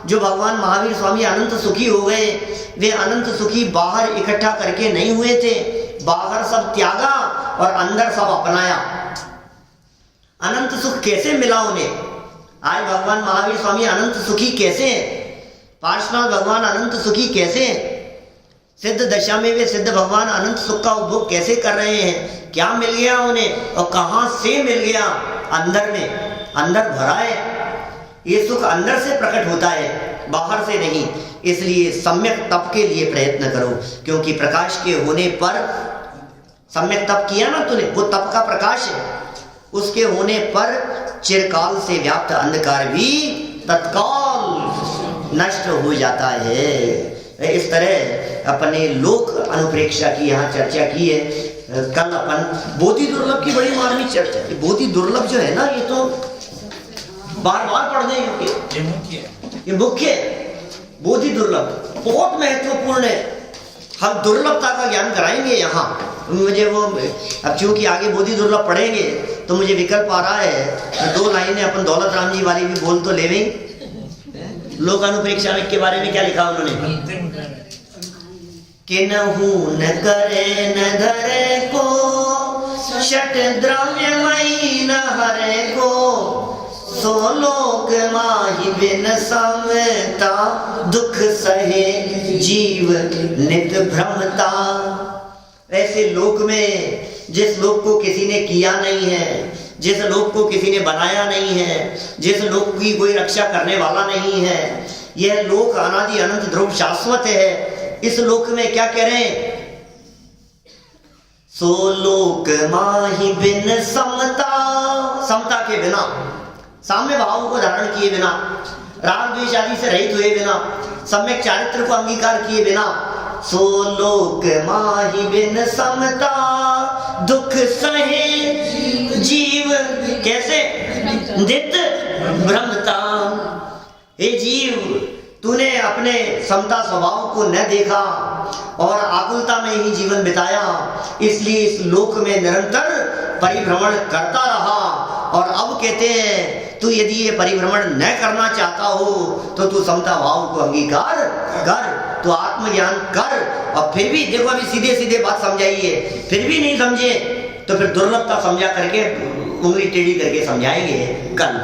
जो भगवान महावीर स्वामी अनंत सुखी हो गए, वे अनंत सुखी बाहर इकट्ठा करके नहीं हुए थे, बाहर सब त्यागा और अंदर सब अपनाया। अनंत सुख कैसे मिला उन्हें? आज भगवान महावीर स्वामी अनंत सुखी कैसे हैं? पार्श्वनाथ भगवान अनंत सुखी कैसे हैं? सिद्ध दशा में वे सिद्ध भगवान अनंत सुख का उपभोग कैसे कर रहे हैं? क्या मिल गया उन्हें और कहां से मिल गया? अंदर में, अंदर भरा है। ये सुख अंदर से प्रकट होता है, बाहर से नहीं। इसलिए सम्यक तप के लिए प्रयत्न करो, क्योंकि प्रकाश के होने पर, सम्यक तप किया ना तूने, वो तप का प्रकाश है, उसके होने पर चिरकाल से व्याप्त अंधकार भी तत्काल नष्ट हो जाता है। इस तरह अपने लोक अनुप्रेक्षा की यहाँ चर्चा की है। कल अपन बोधि दुर्लभ की बड़ी मार्मिक चर्चा है। बोधि दुर्लभ जो है ना, ये तो बार बार पढ़ने योग्य, ये मुख्य बोधि दुर्लभ बहुत महत्वपूर्ण है। हम दुर्लभता का ज्ञान कराएंगे यहाँ। मुझे वो अब चूंकि आगे बोधि दुर्लभ पढ़ेंगे तो मुझे विकल्प आ रहा है, 2 लाइनें अपन दौलत राम जी वाली भी बोल तो लेवें। लोक अनुप्रेक्षा के बारे में क्या लिखा उन्होंने? कि नहु न करे न धरे को, षट द्रव्यमयी न हरे को, सो लोक माहि बिन समता, दुख सहे जीव नित भ्रमता। ऐसे लोक में, जिस लोक को किसी ने किया नहीं है, जिस लोक को किसी ने बनाया नहीं है, जिस लोक की कोई रक्षा करने वाला नहीं है, यह लोक अनादि अनंत ध्रुव शाश्वत है। इस लोक में क्या कह रहे हैं? सो लोक माहि बिन समता, समता के बिना, साम्य भाव को धारण किए बिना, राग द्वेष आदि से रहित हुए बिना, सम्यक चारित्र को अंगीकार किए बिना, सो लोक माहि बिन समता, दुख सहे जीव कैसे? नित भ्रमता। हे जीव, तूने अपने समता स्वभाव को न देखा और आकुलता में ही जीवन बिताया, इसलिए इस लोक में निरंतर परिभ्रमण करता रहा। और अब कहते हैं तू यदि ये परिभ्रमण न करना चाहता हो तो तू समता भाव को अंगीकार कर, तो आत्मज्ञान कर। और फिर भी देखो, अभी सीधे सीधे बात समझाइए, फिर भी नहीं समझे तो फिर दुर्लभता समझा करके उंगली टेढ़ी करके समझाएंगे कल।